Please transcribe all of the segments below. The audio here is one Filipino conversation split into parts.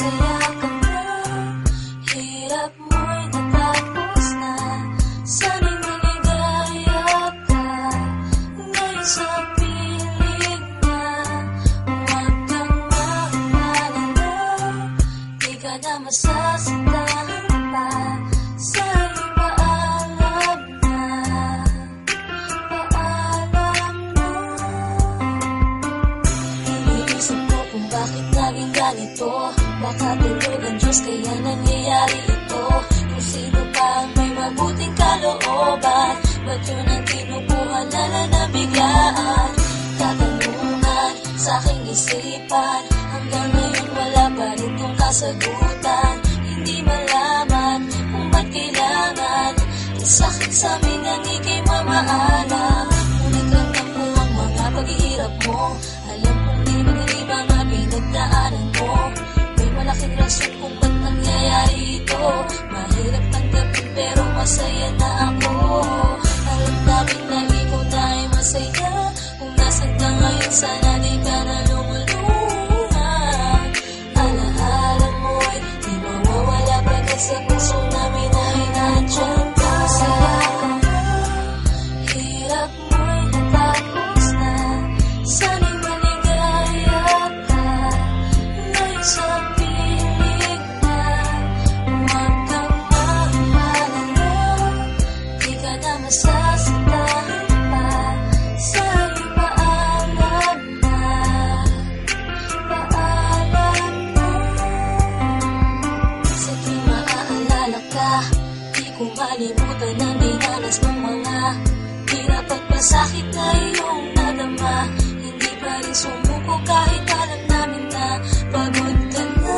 masaya ka na, hirap mo'y natapos na. Sana'y maligaya ka ngayon sa piling na. Huwag kang mag-alala, di ka na masasaktan pa. Sa'yo'y paalam na, paalam na. Iniisip ko kung bakit naging ganito. Baka tulog ang Diyos kaya nangyayari ito. Kung sino pa ang may mabuting kalooban, ba't yun ang kinukuha na biglaan? Katanungan sa aking isipan, hanggang ngayon wala pa rin tong kasagutan. Hindi malaman kung ba't kailangan isakit sa amin ang ikay mamaalam. Ngunit ramdam ko ang mga paghihirap mo, alam kong di madali mga pinagdaanan mo. May malaking rason kung ba't nangyayari ito. Mahirap tanggapin pero masaya na ako. Alam namin na ikaw na ay masaya. Kung nasan ka ngayon sana di ka na lumulungan. Alaala mo'y di mawawala pagkat sa puso namin ay nandyan ka. Masaya ka na, hirap mo'y natapos na. Sana'y maligaya ka ngayon sa piling na. Huwag kang mag-alala, di ka na masasaktan pa. Sa'yo'y paalam na, paalam na. Sa tuwing maaalala ka, di ko malimutan ang dinanas mong mga hirap at pasakit na iyong nadama. Hindi pa rin sumuko kahit alam namin na pagod ka na.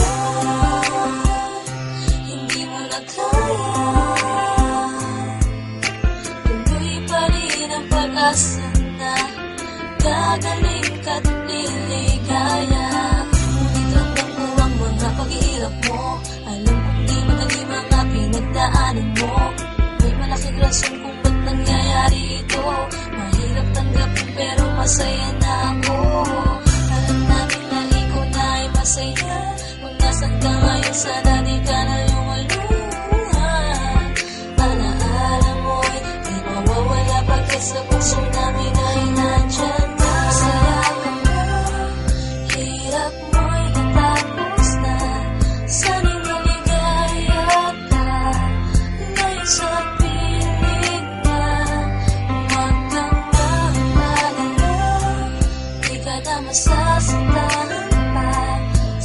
Hindi mo na kaya, tuloy pa rin ang pag-asa na gagaling ka't liligaya. Ngunit ramdam ko ang mga paghihirap mo, alam kong di madali mga pinagdaanan mo. May malaking rason kung ba't nangyayari ito. Mahirap tanggapin pero masaya na ako. Alam namin na ikaw na ay masaya. Kung nasan ka ngayon sana di ka na lumulungan. Alaala mo'y di mawawala pagkat sa puso namin ay nandyan ka. Masaya ka na, hirap mo'y natapos na. Sana'y maligaya ka ngayon sa piling na. Huwag kang mag-alala, di ka na masasaktan pa.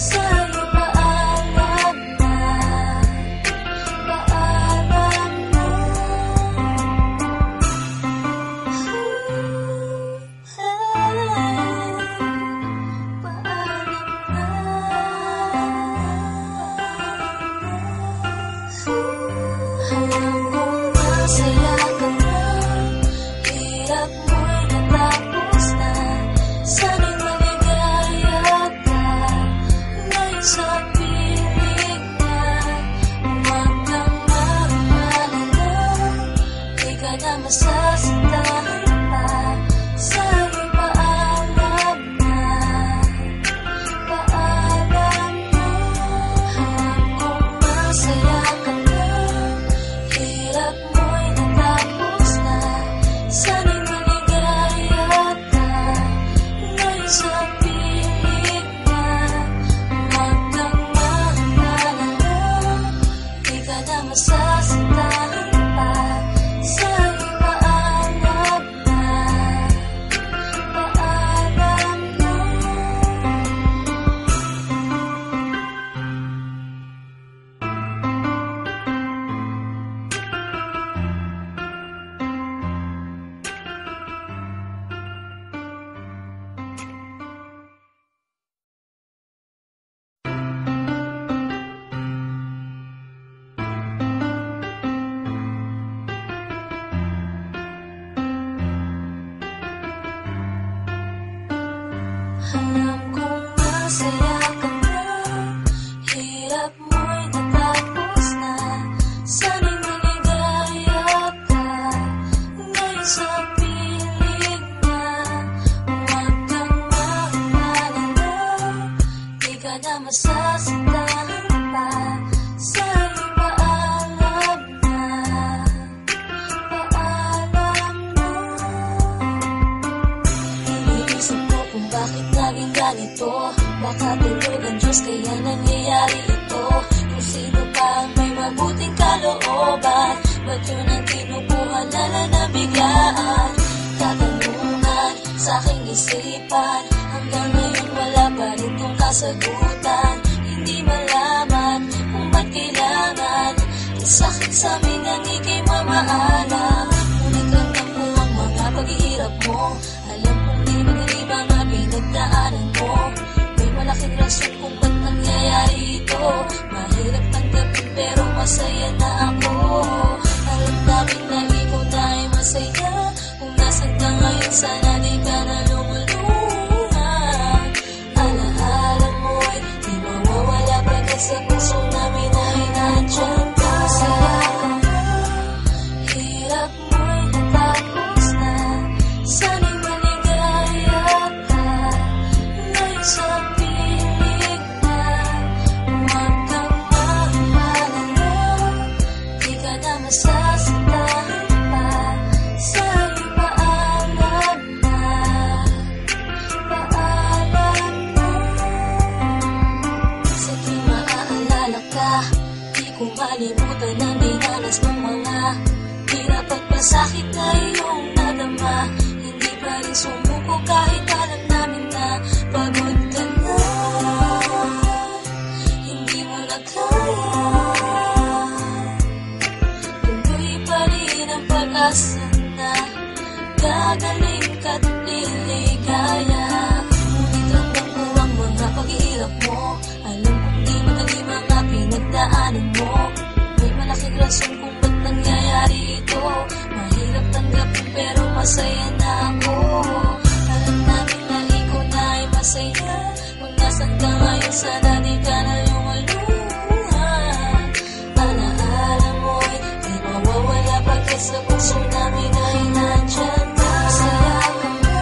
Sa'yo'y paalam na, paalam na. Alam kong masaya ka na, hirap mo'y natapos na. Sana'y maligaya ka ngayon sa piling na. Huwag kang mag-alala, di ka na masasaktan pa. Sa'yo'y paalam na, paalam na. Alam kong masaya ka na, hirap mo'y natapos ba't yun ang kinukuha na biglaan? Katanungan sa aking isipan, hanggang ngayon wala pa rin tong kasagutan. Hindi malaman kung ba't kailangan isakit sa amin ang ika'y mamaalam. Ngunit ramdam ko ang mga paghihirap mo, alam kong di madali mga pinagdaanan mo. May malaking rason kung ba't nangyayari ito, mahirap tanggapin pero masaya na ako. Alam namin na ikaw na ay masaya, kung nasan ka ngayon sana di ka na lumulungan. Alaala mo'y di mawawala pagkat sa puso namin ay nandyan ka. Masaya ka na, hirap mo'y natapos na, sana'y maligaya ka ngayon sa piling na. Huwag kang mag-alala, di ka na masasaktan pa, sa'yo paalam na, paalam na. Sa tuwing maaalala ka, di ko malimutan ang dinanas ng mga hirap at pasakit na iyong nadama. Hindi pa rin sumuko kahit alam namin na pagod ka na, hindi mo na kaya. Tuloy pa rin ang pag-asa na gagaling ka't liligaya. Ngunit ramdam ko ang mga paghihirap mo, alam kong di madali mga pinagdaanan mo. May malaking rason kung ba't nangyayari ito, mahirap tanggapin pero masaya na ako. Alam namin na ikaw na ay masaya, kung nasan ka ngayon sana di ka na lumulungan. Alaala mo'y di mawawala pagkat sa puso namin ay nandyan ka. Masaya ka na,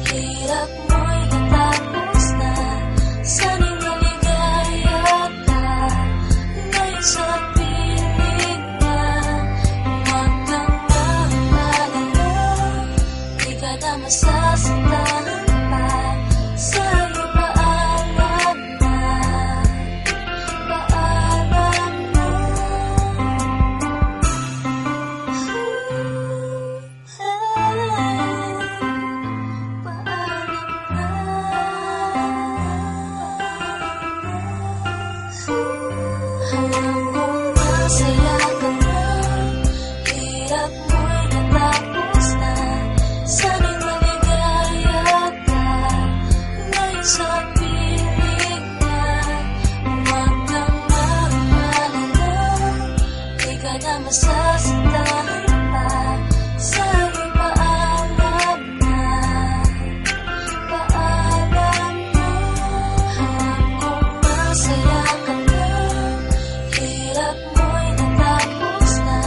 hirap mo'y natapos na, sana'y maligaya ka ngayon sa piling na. Huwag kang mag-alala, di ka na masasaktan pa, sa'yo paalam na, paalam na. Alam kong masaya ka na, hirap mo'y natapos na, sana'y maligaya ka ngayon sa piling na. Huwag kang mag-alala, di ka na masasaktan pa, sa'yo paalam na, paalam na. Alam kong masaya ka na, hirap mo'y natapos na,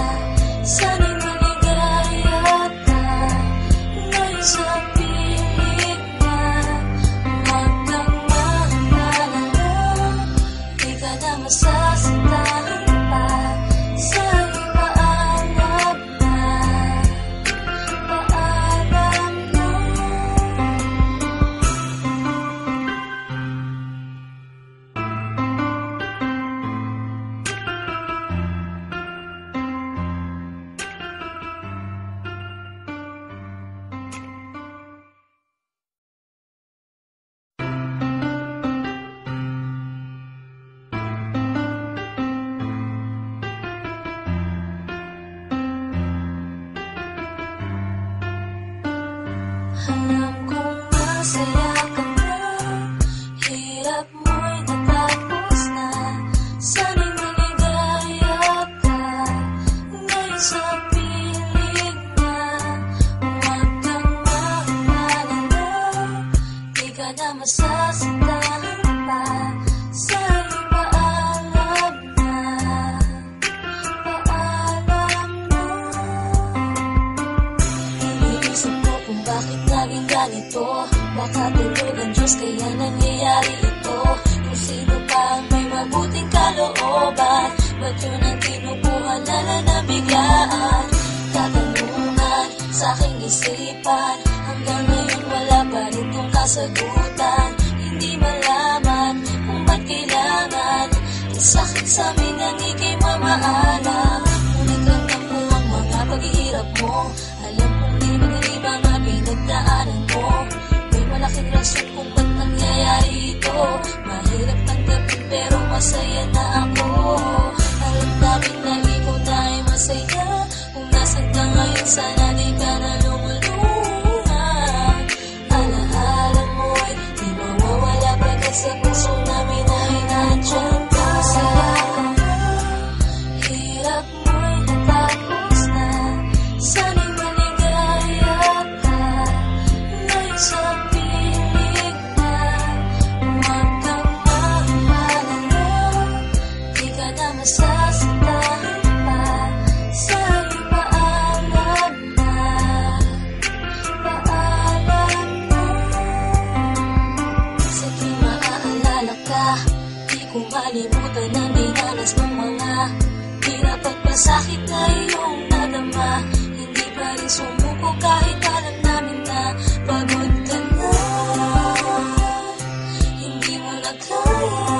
sana'y maligaya ka ngayon sa piling na. Huwag kang mag-alala, di ka na masasaktan pa, sa'yo paalam na, paalam na. Alam kong masaya ka na, hirap mo'y natapos na, sana'y maligaya ka ngayon sa piling na. Huwag kang mag-alala, di ka na masasaktan pa, sa'yo paalam na, paalam na. Iniisip ko kung bakit naging ganito, baka tulog ang Diyos kaya nangyayari ito. Kung sino pa ang may mabuting kalooban, ba't yun ang kinukuha na biglaan? Katanungan sa aking isipan, hanggang ngayon wala pa rin tong kasagutan. Hindi malaman kung ba't kailangan isakit sa amin ang ika'y mamaalam. Ngunit ramdam rason kung ba't nangyayari ito. Mahirap tanggapin pero masaya na ako. Alam namin na ikaw na ay masaya. Kung nasan ka ngayon, sana di ka na lumulungan. Alaala mo'y di mawawala pagkat sa puso namin ay nandyan ka. Masaya ka na, hirap mo'y natapos na. Sana'y maligaya ka, ngayon sa piling na. Huwag kang mag-alala, di ka na masasandahan pa. Sa'yo paalam na, paalam na. Sige maaalala ka, di ko malimutan ang dinanas mong mga hirap at pasakit na iyong nadama. Hindi pa rin sumuko kahit alam namin na pagod ka na. Hindi mo na kaya,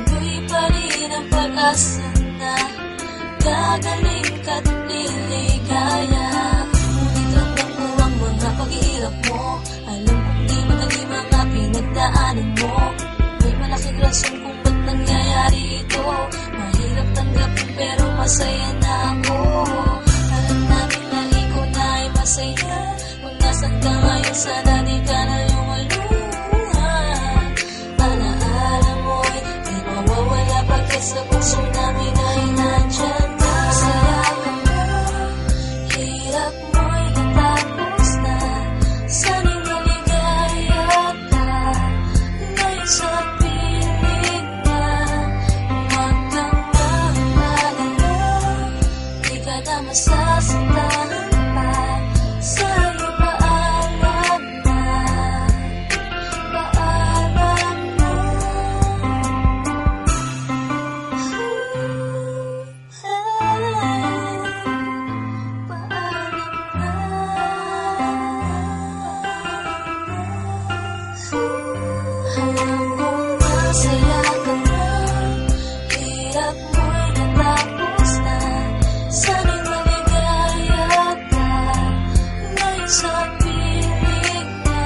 tuloy pa rin ang pag-asa na gagaling ka't liligaya. Ngunit ramdam ko ang mga paghihirap mo. Alam kong di madali mga pinagdaanan mo. May malaking rason kung ba't nangyayari ito. Mahirap tanggapin pero masaya na ako. Alam namin na ikaw na ay masaya. Kung nasan ka ngayon, sana di ka na lumulungan. Alaala mo'y di mawawala pagkat sa puso namin ay nandyan ka. Masaya ka na, hirap mo'y natapos na. Sana'y maligaya ka, ngayon sa piling na. Huwag kang mag-alala, di ka na masasandahan pa. Sa'yo paalam na, paalam na. Alam kong masaya ka na, hirap mo'y natapos na. Sana'y maligaya ka, ngayon sa piling na.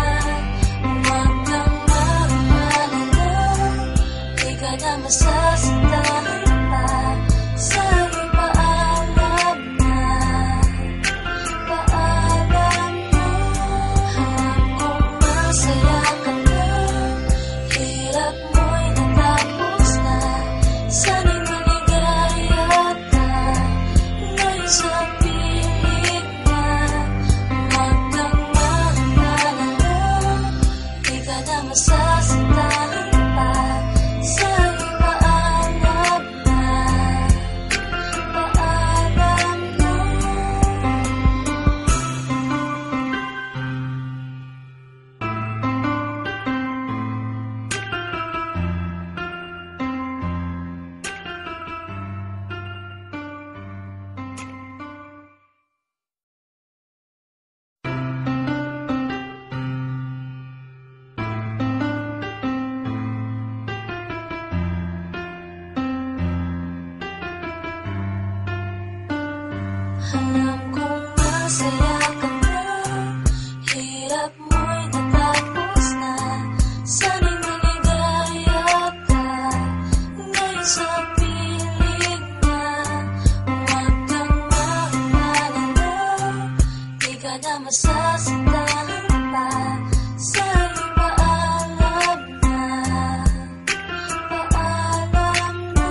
Huwag kang mag-alala, di ka na masasandahan pa. Sa'yo paalam na, paalam na. Alam kong masaya ka na, hirap mo'y natapos na. Sana'y maligaya ka, ngayon sa piling na. Huwag kang mag-alala, di ka na masasandahan pa. Sa'yo paalam na, paalam na. Alam kong masaya ka na, hirap mo'y natapos na. Sana'y maligaya ka, ngayon sa piling na. Huwag kang mag-alala, di ka na masasandahan pa. Sa'yo paalam na, paalam na.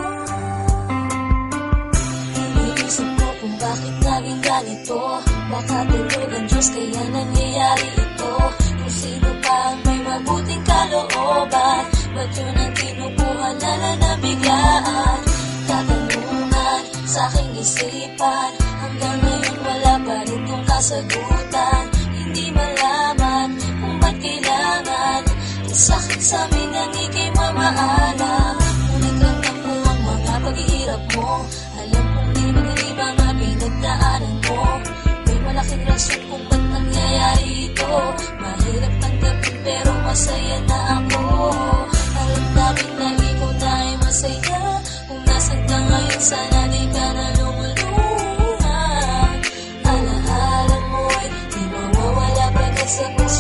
Iniisip ko kung bakit naging ganito. Baka tulog ang Diyos kaya nangyayari ito. Kung sino pa ang may mabuting kalooban, ba't yun ang kinukuha na na biglaan? Katanungan sa aking isipan, hanggang ngayon wala pa rin tong kasagutan. Hindi malaman kung ba't kailangan isakit sa amin ang ikay mamaalam. Ngunit ramdam ko ang mga paghihirap mo. Alam kong di madali mga pinagdaanan mo. May malaking rason kung ba't nangyayari ito. Mahirap tanggapin pero masaya na ako. Alam namin na ikaw na ay masaya. Kung nasan ka ngayon, sana di ka na lumulungan. Alaala mo'y di mawawala pagkat sa puso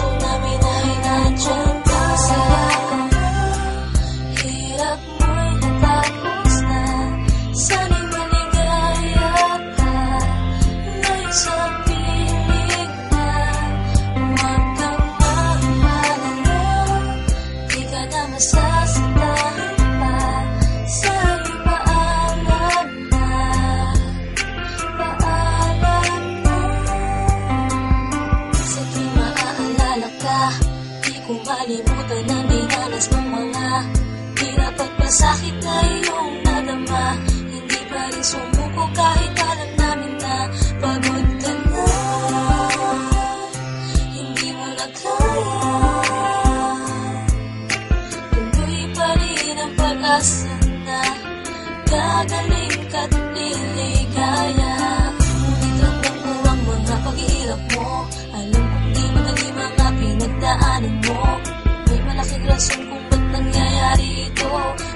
sakit na iyong nadama. Hindi pa rin sumuko kahit alam namin na pagod ka na. Hindi mo na kaya, tuloy pa rin ang pag-asa na gagaling ka't liligaya. Ngunit ramdam ko ang mga paghihirap mo. Alam kong di madali mga pinagdaanan mo. May malaking rason kung ba't nangyayari ito.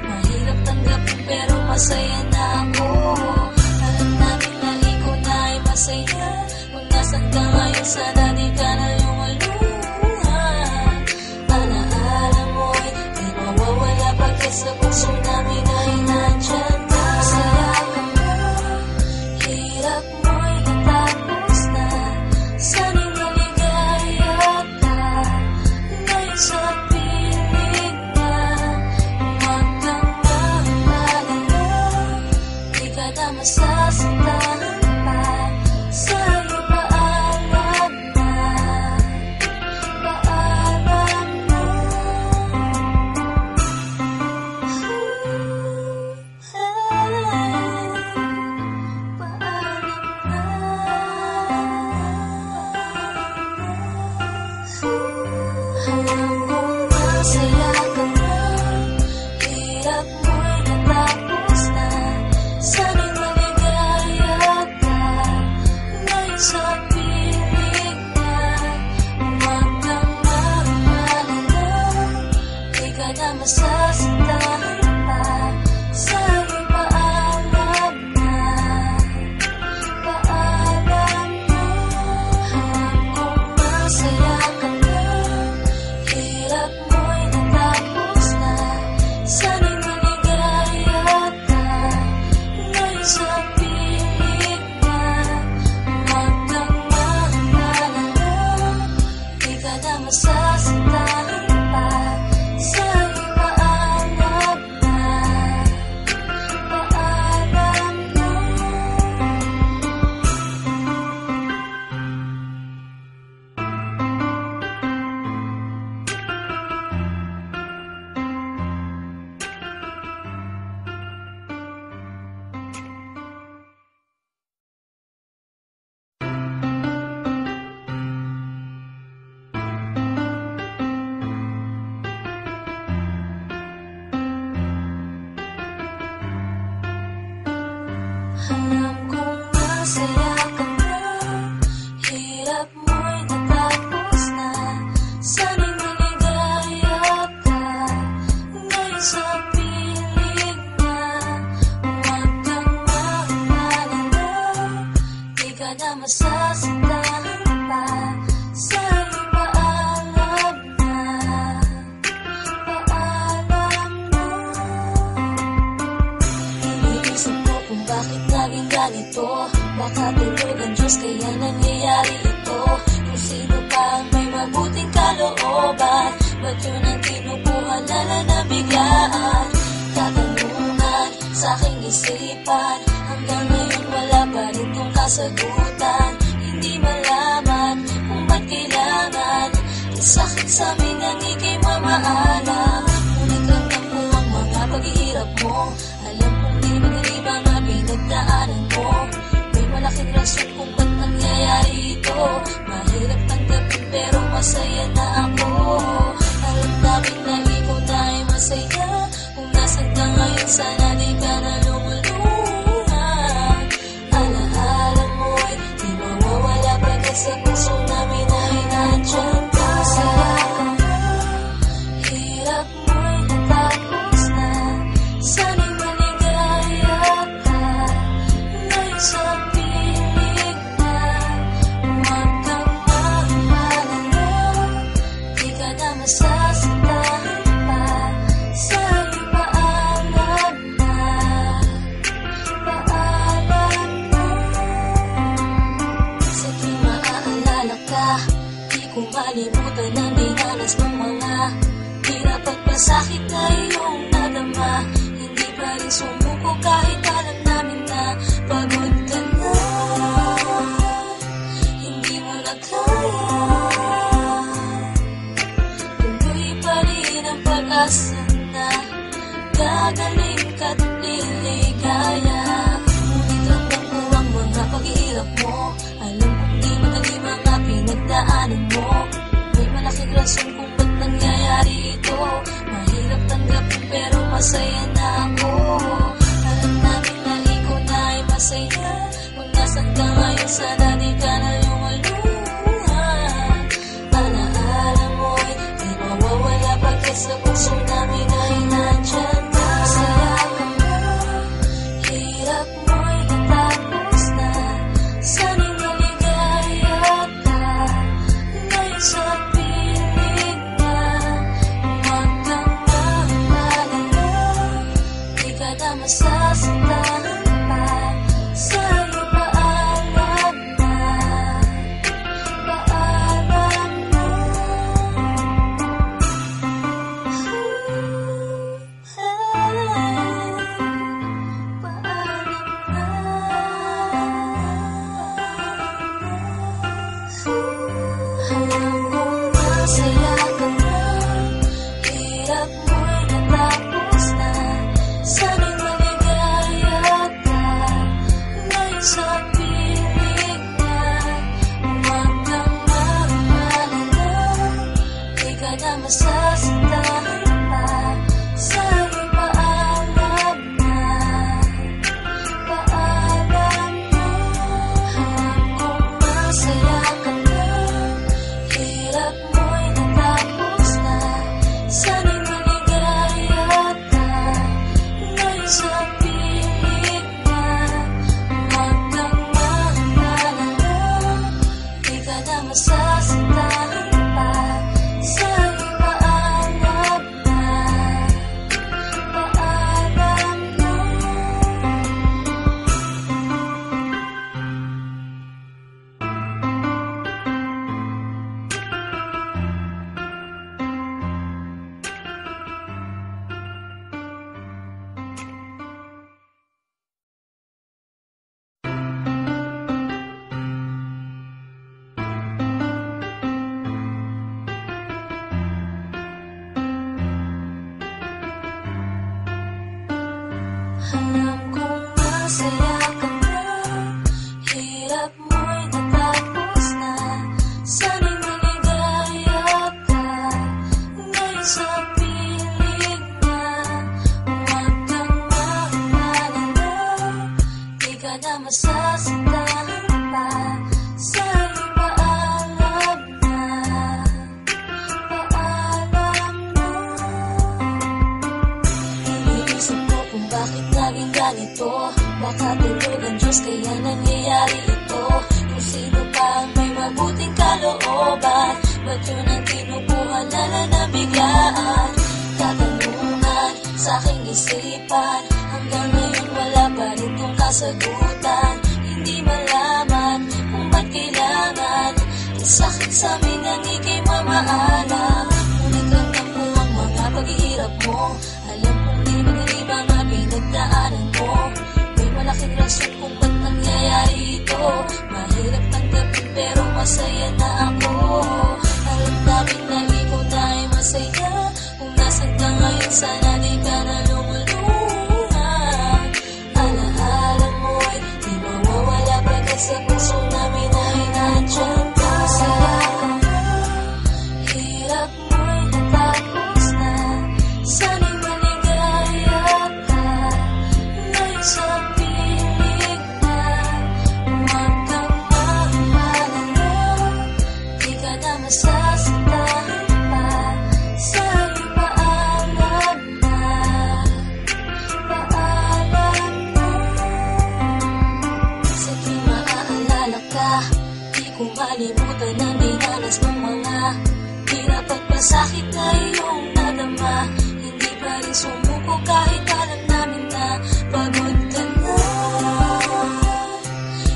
Mahirap tanggapin pero masaya na ako. Alam namin na ikaw na ay masaya. Kung nasan ka ngayon sana di ka na lumaluhan. Alaala mo'y di mawawala pagkat sa puso namin ay nandyan ka. Masaya ka na, hirap mo'y natapos na. Sana'y maligaya ka, ngayon sa piling na. Huwag kang mag-alala, di ka na masasaktan pa. Sa'yo paalam na, paalam na. Alam kong masaya ka na, hirap mo'y natapos na. Sana'y maligaya ka, ngayon sa piling na. Huwag kang mag-alala, di ka na masasaktan pa. Sa'yo paalam na, paalam na. Alam kong masaya ka na, hirap mo'y natapos na. Sana'y maligaya ka, ngayon sa piling na. Huwag kang mag-alala, di ka na masasaktan pa. Sa'yo paalam na, paalam na. Alam kong masaya ka na, hirap mo'y natapos na. Sana'y maligaya ka, ngayon sa piling na. Huwag kang mag-alala, di ka na masasaktan pa. Sa'yo paalam na, paalam na. Iniisip ko kung bakit naging ganito. Baka tulog ang Diyos kaya nangyayari ito. Kung sino pa ang may mabuting kalooban, ba't yun ang kinukuha na lang na biglaan? Katanungan sa aking isipan, hanggang ngayon wala pa rin tong kasagutan. Hindi malaman kung ba't kailangan isakit sa amin ang ika'y mamaalam. Ngunit ramdam ko ang mga paghihirap mo. Alam kong di madali mga pinagdaanan mo. May malaking rason kung ba't nangyayari ito. Mahirap tanggapin pero masaya na ako. Alam namin na ikaw na ay masaya. Kung nasan ka ngayon sana di ka na lumuluhan. Alaala mo'y di mawawala pagkat sa puso namin ay nandyan ka. Masaya ka na, hirap mo'y natapos na. Sana'y maligaya ka, ngayon sa piling na. Huwag kang mag-alala, di ka na masasaktan pa. Sa'yo paalam na, paalam na. Sa tuwing maaalala ka, di ko malimutan ang dinanas ng mga hirap at pasakit na iyong nadama. Hindi pa rin sumuko kahit alam namin na pagod ka na. Hindi mo na kaya, tuloy pa rin ang pag-asa na gagaling ka't liligaya. Ngunit ramdam ko ang mga paghihirap mo. Alam kong di madali mga pinagdaanan mo. May malaking rason kung ba't nangyayari ito. Mahirap tanggapin pero masaya na ako. Alam namin na ikaw na ay masaya. Kung nasan ka ngayon, sana di ka na lumaluhan. Alaala mo'y di mawawala pagkat sa puso namin ay nandyan ka. Masaya ka na, hirap mo'y natapos na. Sana'y maligaya ka, ngayon sa piling na. Huwag kang mag-alala, di ka na masasandahan pa. Sa'yo paalam na, paalam na. Alam kong masaya ka na, hirap mo'y natapos na. Sana'y maligaya ka, ngayon sa piling na. Huwag kang mag-alala, di ka na masasandahan pa. Sa'yo paalam na, paalam na. Alam kong masaya ka na, hirap mo'y natapos na. Sana'y maligaya ka, ngayon sa piling na. Huwag kang mag-alala, di ka na masasandahan pa. Sa'yo paalam na, paalam na. Alam kong masaya ka na, hirap mo'y natapos na. Sana'y maligaya ka, ngayon sa piling na. Huwag kang mag-alala, di ka na masasandahan pa. Sa'yo paalam na, paalam na. Iniisip ko kung bakit naging ganito. Baka tulog ang Diyos kaya nangyayari ito. Kung sino pa ang may mabuting kalooban, ba't yun ang kinukuha na biglaan? Katanungan sa aking isipan, hanggang ngayon wala pa rin tong kasagutan. Hindi malaman kung ba't kailangan sakit sa amin ang ika'y mamaalam. Ngunit ramdam ko ang mga paghihirap mo. Alam kong di madali mga pinagdaanan mo. May malaking rason kung ba't nangyayari ito. Mahirap tanggapin pero masaya na ako. Alam namin na ikaw na ay masaya. Kung nasan ka ngayon, sana di ka na lumuluhan. Alaala mo'y di mawawala pagkat sa puso namin ay nandyan ka. Masaya ka na, hirap mo'y natapos na. Sana'y maligaya ka, ngayon sa piling na. Huwag kang mag-alala, di ka na masasandahan pa. Sa'yo paalam na, paalam na. Sa tuwing maaalala ka, di ko malimutan ang dinanas ng mga hirap at pasakit na iyong nadama. Hindi pa rin sumuko kahit alam namin na pagod ka na.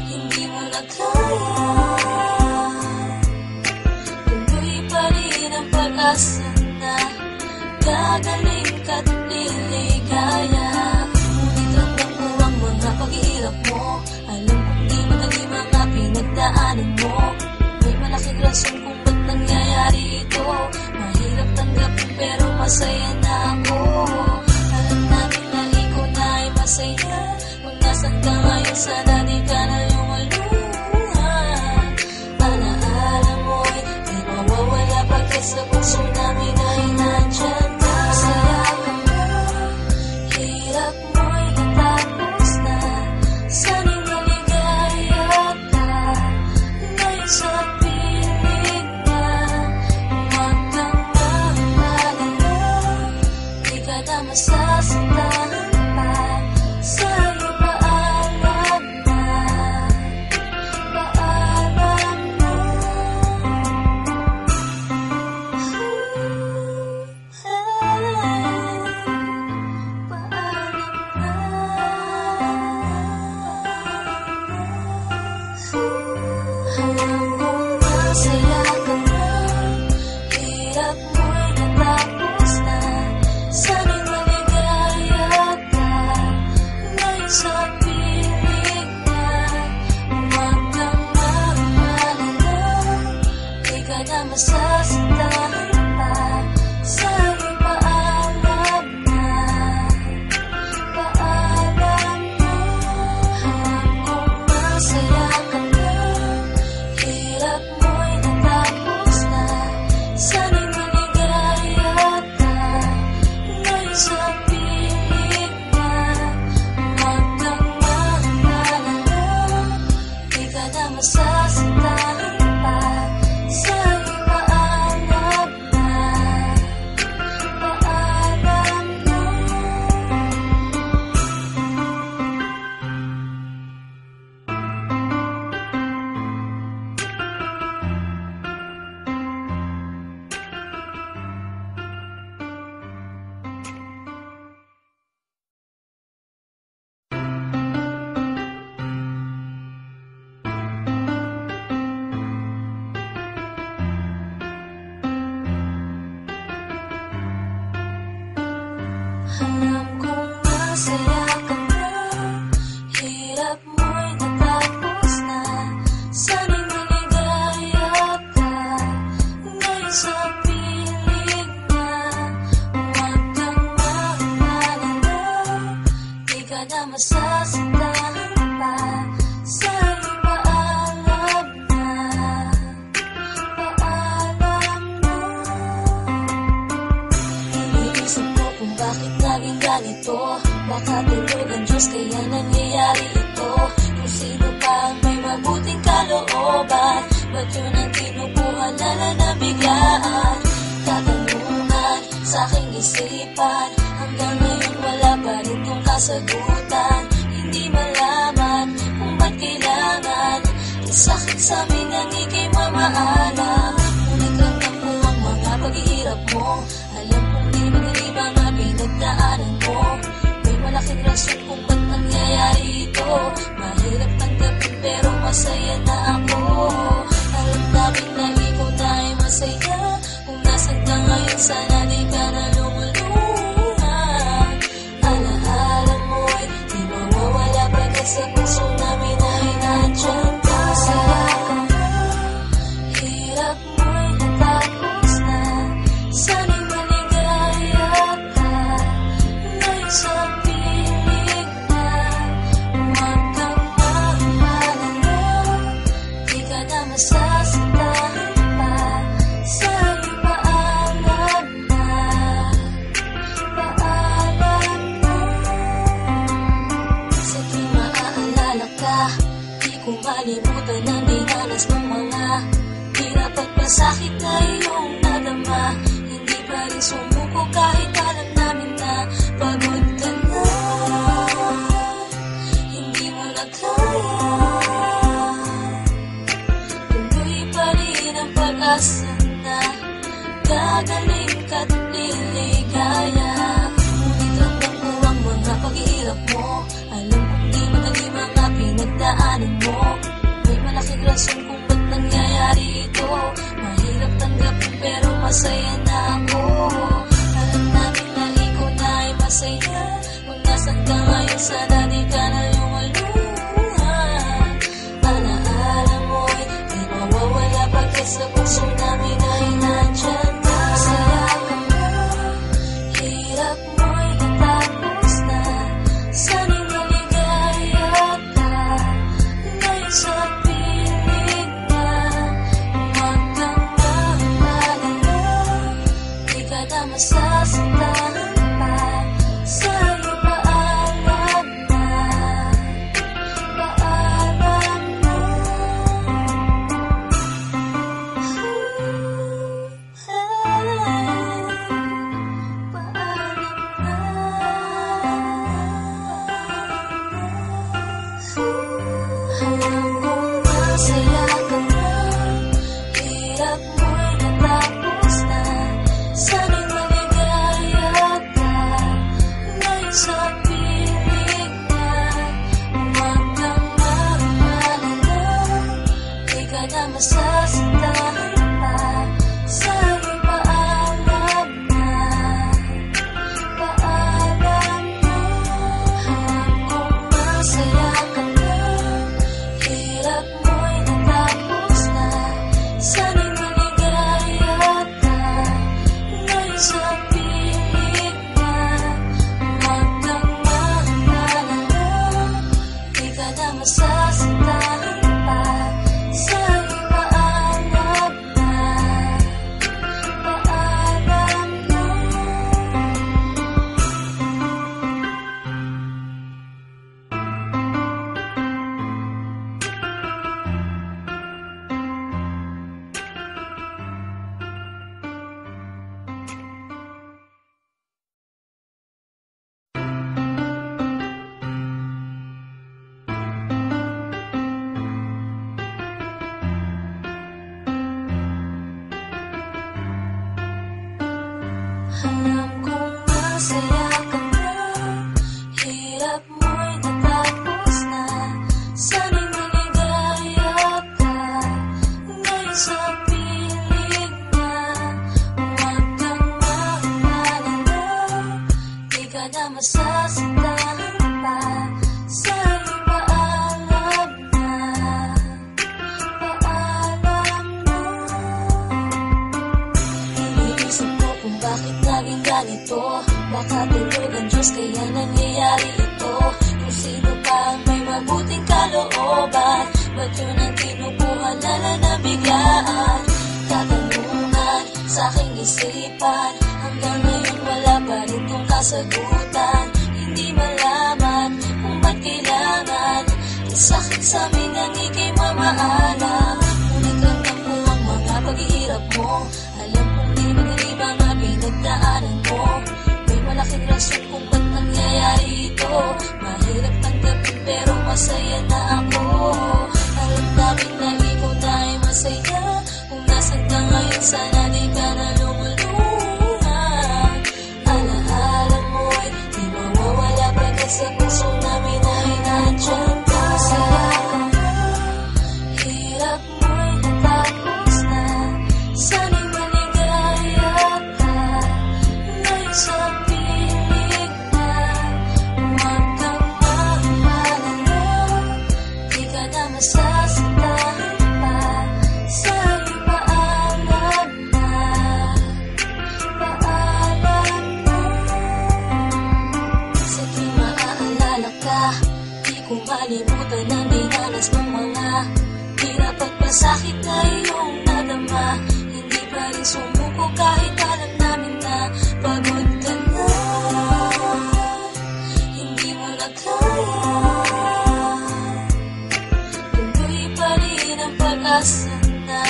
Hindi mo na kaya, tuloy pa rin ang pag-asa na gagaling ka't liligaya. Ngunit ramdam ko ang mga paghihirap mo. Alam kong di madali mga pinagdaanan mo. May malaking rason kung ba't nangyayari ito. Mahirap tanggapin pero masaya na ako. Alam na nasan ka ngayon, sana di ka na lumaluhan. Alaala mo'y di mawawala pagkat sa puso namin ay nandyan ka. Masaya ka na, hirap mo'y natapos na, sana'y maligaya ka ngayon sa piling na. Huwag kang mag-alala, di ka na masasaktan pa, sa'yo paalam na, paalam na. Alam kong masaya ka na, hirap mo'y natapos na, sana'y maligaya ka ngayon sa piling na. Huwag kang mag-alala, di ka na masasaktan pa, sa'yo paalam na, paalam na. Alam kong masaya ka na, hirap mo'y natapos na, sana'y maligaya ka ngayon sa piling na. Huwag kang mag-alala, di ka na masasaktan pa, sa'yo paalam na, paalam na. Alam kong masaya ka na, hirap mo'y natapos na, sana'y maligaya ka ngayon sa piling na. Huwag kang mag-alala, di ka na masasaktan pa, sa'yo paalam na, paalam na. Iniisip ko kung bakit naging ganito, baka tulog ang Diyos kaya nangyayari ito. Kung sino pa ang may mabuting kalooban, ba't yun ang kinukuha na ng biglaan? Katanungan sa aking isipan, hanggang ngayon wala pa rin tong kasagutan. Hindi malaman kung ba't kailangan isakit sa amin ang ikay mamaalam. Ngunit ramdam ko ang mga paghihirap mo, alam kong di madali mga pinagdaanan mo. May malaking rason kung ba't nangyayari ito, mahirap tanggapin pero masaya na ako. Alam namin na ikaw na ay masaya, kung nasan ka ngayon sana di ka na lumuluhan. Alaala mo'y di mawawala pagkat sa puso namin ay nandyan ka. Masaya ka na, hirap mo'y natapos na, sana'y maligaya ka ngayon sa piling na. Huwag kang mag-alala, di ka na masasaktan pa, sa'yo paalam na, paalam na. Sa tuwing maaalala ka, di ko malimutan ang dinanas mong mga hirap at pasakit na iyong nadama. Hindi pa rin sumuko kahit alam namin na pagod ka na, hindi mo na kaya. Tuloy pa rin ang pag-asa na gagaling ka't liligaya. Ngunit ramdam ko ang mga paghihirap mo, alam kong di madali mga pinagdaanan mo. May malaking rason kung ba't nangyayari ito, mahirap tanggapin pero masaya na ako. Alam namin na ikaw na ay masaya, kung nasan ka ngayon sana di ka na lumaluhan. Alaala mo'y di mawawala pagkat sa puso namin ay nandyan ka. Masaya ka na, hirap mo'y natapos na, sana'y maligaya masaya ka na, hirap mo'y natapos na. Sana'y maligaya ka, ngayon sa piling na. Huwag kang mag-alala, di ka na masasaktan pa. Sa'yo paalam na, paalam na. Iniisip ko kung bakit naging ganito. Baka tulog ang Diyos kaya nangyayari ito. Kung sino pa ang may mabuting kalooban, ba't yun ang kinukuha na na biglaan? Katanungan sa aking isipan, hanggang ngayon wala pa rin tong kasagutan. Hindi malaman kung ba't kailangan isakit sa amin ang ika'y mamaalam. Ngunit ramdam ko ang mga paghihirap mo, alam kong di madali mga pinagdaanan mo. May malaking rason kung ba't nangyayari ito. Mahirap tanggapin pero masaya na ako. Alam namin na ikaw na ay masaya. Kung nasan ka ngayon sana di ka na lumulungan. Alaala mo'y di mawawala pagkat sa puso namin ay nandyan ka. Masaya ka na, hirap mo'y natapos na. Sana'y maligaya ka, ngayon sa piling na. Huwag kang mag-alala, di ka na masasaktan pa. Sa'yo paalam na, paalam na. Sa tuwing maaalala ka, di ko malimutan ang dinanas ng mga hirap at pasakit na iyong nadama. Hindi pa rin sumuko kahit alam namin na pagod ka na. Hindi mo na kaya, tuloy pa rin ang pag-asa na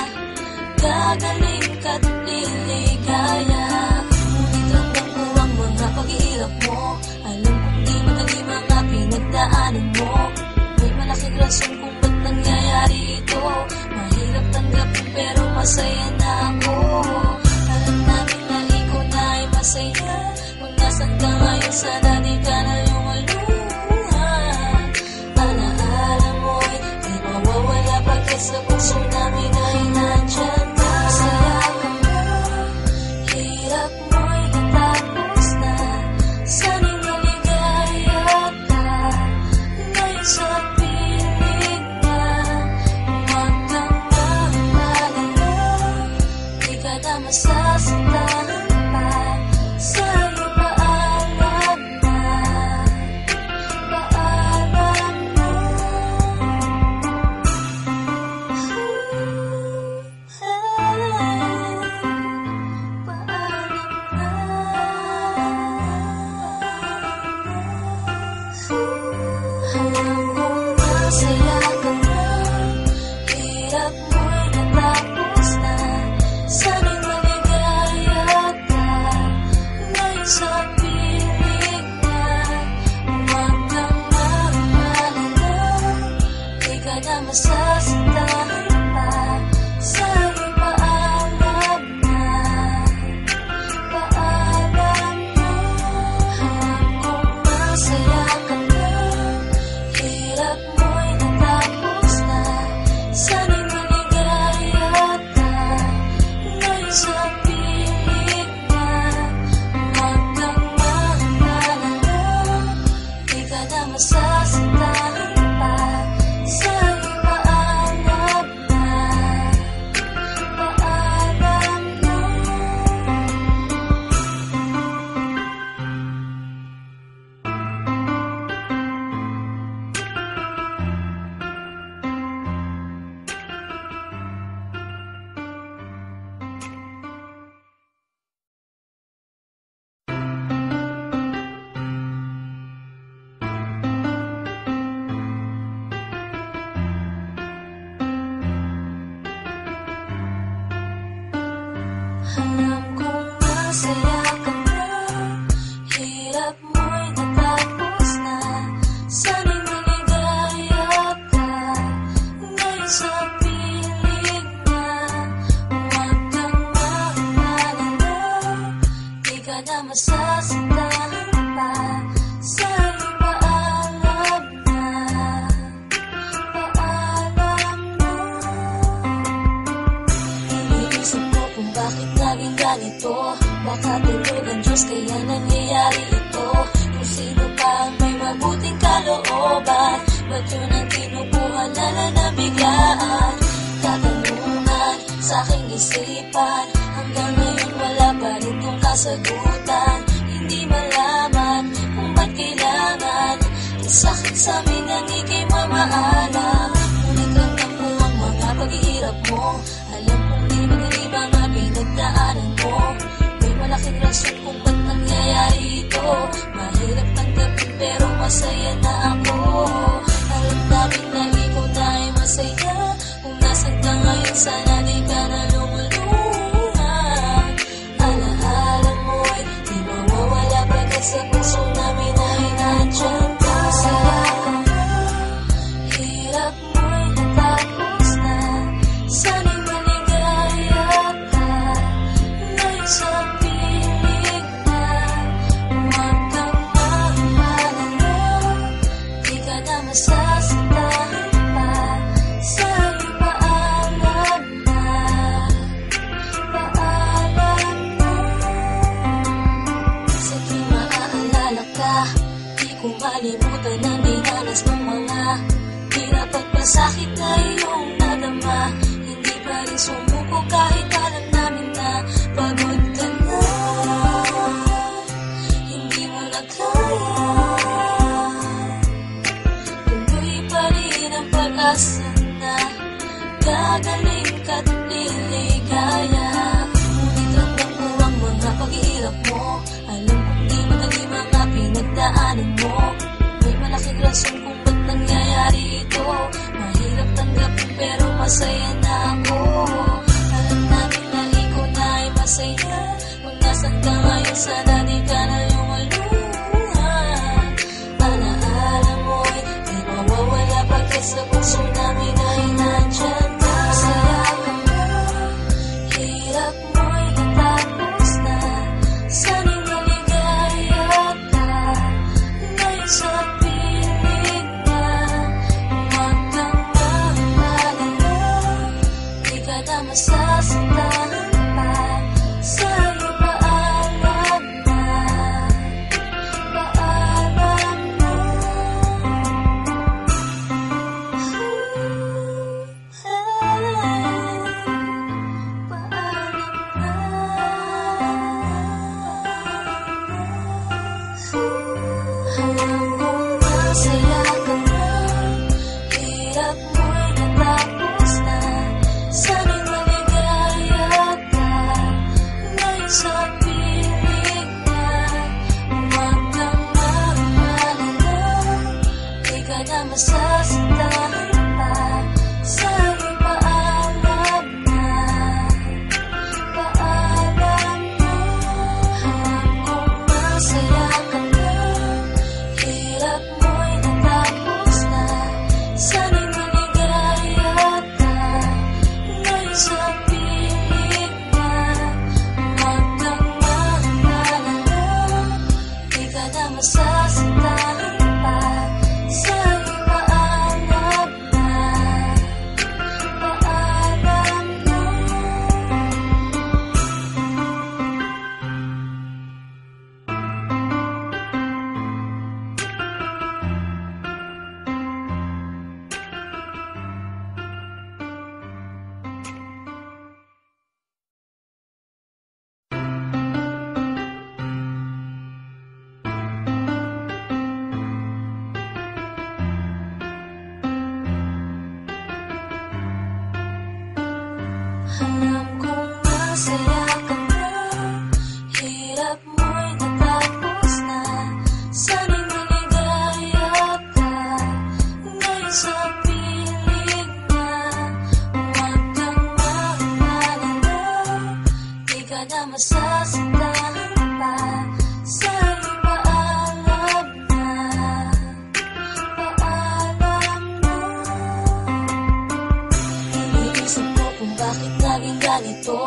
gagaling ka't liligaya. Ngunit ramdam ko ang mga paghihirap mo, alam kong di madali mga pinagdaanan mo. May malaking rason kung ba't nangyayari ito. Mahirap tanggapin pero masaya na ako. Alam namin na ikaw na ay masaya. Kung nasan ka ngayon sana di ka na lumulungan. Alaala mo'y di mawawala pagkat sa puso namin ay nandyan ka. Masaya ka na, hirap mo'y natapos na. Sana'y maligaya ka, ngayon sa piling na. Huwag kang mag-alala, di ka na masasaktan pa. Sa'yo paalam na, paalam na. Alam kong masaya ka na, hirap mo'y natapos na. Sana'y maligaya ka, ngayon sa piling na. Huwag kang mag-alala, di ka na masasaktan pa. Sa'yo paalam na, paalam na. Alam kong masaya ka na, hirap mo'y natapos na. Sana'y maligaya ka, ngayon sa piling na. Huwag kang mag-alala, di ka na masasaktan pa. Sa'yo paalam na, paalam na. ba't yun ang kinukuha na biglaan? Katanungan sa aking isipan, hanggang ngayon wala pa rin tong kasagutan. Hindi malaman kung ba't kailangan sakit sa amin ang ika'y mamaalam. Ngunit ramdam ko ang mga paghihirap mo, alam kong di madali mga pinagdaanan mo. May malaking rason kung ba't nangyayari ito, mahirap tanggapin pero masaya na ako. Alam namin na ikaw na ay masaya, kung nasan ka ngayon sana di ka na lumulungan. Alaala mo'y di mawawala pagkat sa puso namin ay nandyan ka. Masaya ka na, hirap mo'y natapos na, sana'y maligaya ka ngayon sa piling na. Huwag kang mag-alala, di ka na masasandahan pa, sa'yo paalam na, paalam na. Sa tuwing maaalala ka, di ko malimutan ang dinanas ng mga hirap at pasakit na iyong nadama. Hindi pa rin sumuko kahit alam namin na pagod ka na, hindi mo na kaya. Tuloy pa rin ang pag-asa na gagaling ka't liligaya. Ngunit ramdam ko ang mga paghihirap mo, alam kong di madali mga pinagdaanan mo. May malaking rason kung ba't nangyayari ito, mahirap tanggapin pero masaya na ako. Alam namin na ikaw na ay masaya, kung nasan ka ngayon sana di ka na lumulungan. Alaala mo'y di mawawala pagkat sa puso namin ay nandyan ka. Masaya ka na, hirap mo'y natapos na, sana'y maligaya ka ngayon sa piling na. Huwag kang mag-alala, di ka na masasandahan pa, sa'yo paalam na, paalam na. Alam kong masaya ka na, hirap mo'y natapos na, sana'y maligaya ka ngayon sa piling na. Huwag kang mag-alala, di ka na masasandahan pa, sa'yo paalam na, paalam na. Alam kong masaya ka na, hirap mo'y natapos na, sana'y maligaya ka ngayon sa piling na. Huwag kang mag-alala, di ka na masasandahan pa, sa'yo paalam na, paalam na. Alam kong masaya ka na, hirap mo'y natapos na, sana'y maligaya ka ngayon sa piling na. Huwag kang mag-alala, di ka na masasandahan pa, sa'yo paalam na, paalam na. Iniisip ko kung bakit naging ganito,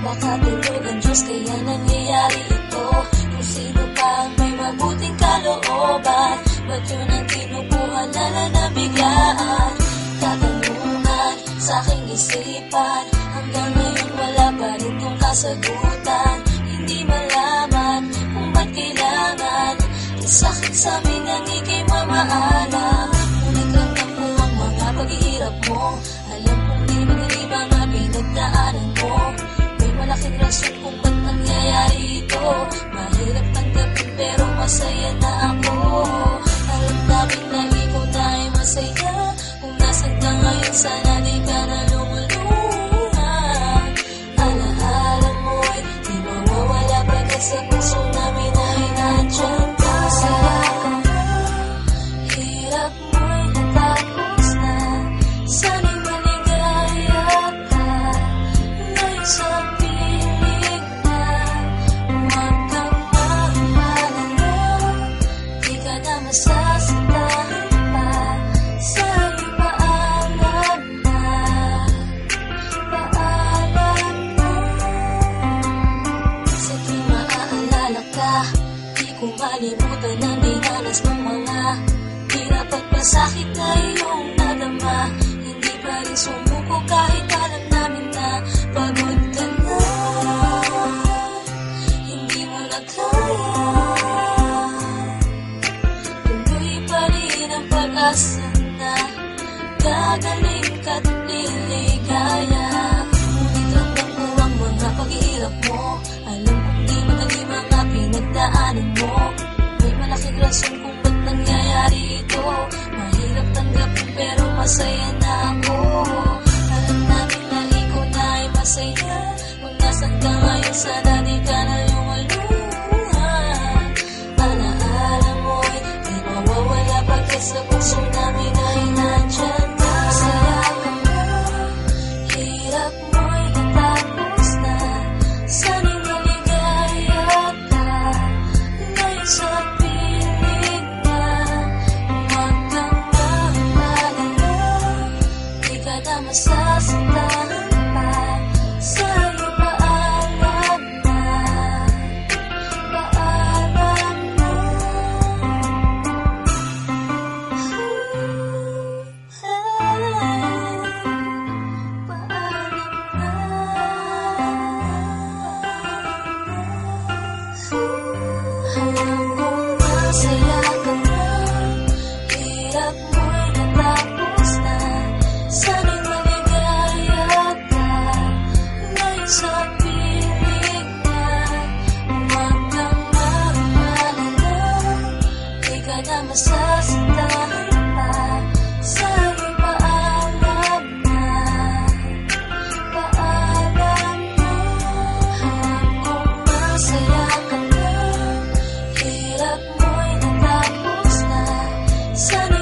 baka tulog ang Diyos kaya nangyayari ito. Kung sino pa ang may mabuting kalooban, ba't yun ang kinukuha na biglaan? Katanungan sa aking isipan, hanggang ngayon wala pa rin tong kasagutan. Hindi malaman kung ba't kailangan sakit sa amin ang ika'y mamaalam. Ngunit sana di ka na lumuluha. Alaala mo'y di mawawala pagkat sa puso namin ay nandyan ka. Masaya ka na, hirap mo'y natapos na. Sana'y maligaya ka, ngayon sa piling na. Huwag kang mag-alala, di ka na masasaktan pa. Sa'yo paalam na, paalam na. Sa tuwing maaalala ka, di ko malimutan ang dinanas mong mga hirap at pasakit na iyong nadama. Hindi pa rin sumuko kahit alam namin na pagod ka na. Hindi mo na kaya, tuloy pa rin ang pag-asa na gagaling ka't liligaya. Ngunit ramdam ko ang mga paghihirap mo. Alam kong di madali mga pinagdaanan mo. May malaking rason kung ba't nangyayari ito. Mahirap tanggapin pero masaya na ako. Alam namin na ikaw na ay masaya. Kung nasan ka ngayon, sana di ka na lumaluha. Alaala mo'y di mawawala pagkat sa puso namin ay nandyan ka. Masaya ka na, hirap mo'y natapos na. Sana'y maligaya ka, ngayon sa piling na. Huwag kang mag-alala, di ka na masasaktan pa. Sa'yo paalam na, paalam na. Alam kong masaya ka na, hirap mo'y natapos na. Sana'y maligaya ka, ngayon sa piling na. Huwag kang mag-alala, di ka na masasaktan pa. Sa'yo paalam na, paalam na. Alam kong masaya ka na, hirap mo'y natapos na. Sana